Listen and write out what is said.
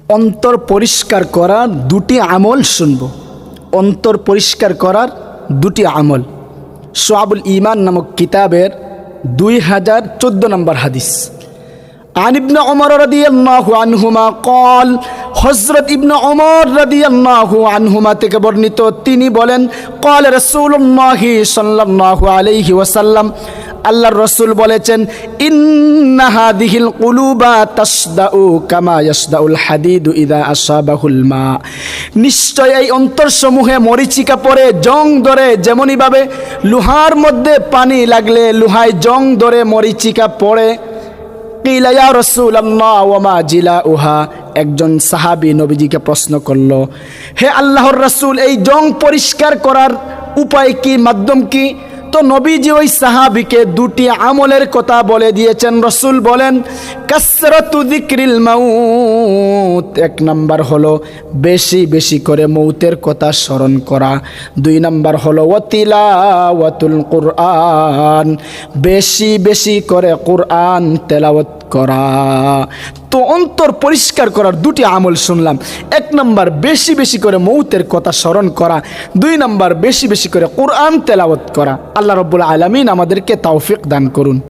অন্তর পরিষ্কার করার দুটি আমল শুনব। অন্তর পরিষ্কার করার দুটি আমল শুআবুল ঈমান নামক কিতাবের 2014 নম্বর হাদিস। আন ইবনে ওমর রাদিয়াল্লাহু আনহুমা قال হযরত ইবনে ওমর রাদিয়াল্লাহু আনহুমা থেকে বর্ণিত, তিনি বলেন قال রাসূলুল্লাহ সাল্লাল্লাহু আলাইহি ওয়াসাল্লাম, আল্লাহর রাসূল বলেছেন, ইন্না হাদিহিল কুলুবা তাসদাউ কামা ইয়াসদাউল হাদিদু ইযা আসাবাহুল মা, নিশ্চয় এই অন্তরসমূহে মরিচিকা পড়ে, জং ধরে, যেমনই ভাবে লোহার মধ্যে পানি লাগলে লোহায় জং ধরে মরিচিকা পড়ে। কিলা ইয়া রাসূলুল্লাহ ওয়া মা জিলাউহা, একজন সাহাবী নবীজিকে প্রশ্ন করল, হে আল্লাহর রাসূল, এই জং পরিষ্কার করার উপায় কি, মাধ্যম কি? তো নবীজি ওই সাহাবীকে দুটি আমলের কথা বলে দিয়েছেন। রাসূল বলেন, কাসরাতু যিকরিল মাউত, এক নাম্বার হলো বেশি বেশি করে মৌতের কথা স্মরণ করা। দুই নাম্বার হলো ওয়াতিলাওয়াতুল কুরআন, বেশি বেশি করে কুরআন তেলাওয়াত করা। তো অন্তর পরিষ্কার করার দুটি আমল শুনলাম। এক নাম্বার বেশি বেশি করে মৌতের কথা স্মরণ করা, দুই নাম্বার বেশি বেশি করে কুরআন তেলাওয়াত করা। আল্লাহ রাব্বুল আলামিন আমাদেরকে তৌফিক দান করুন।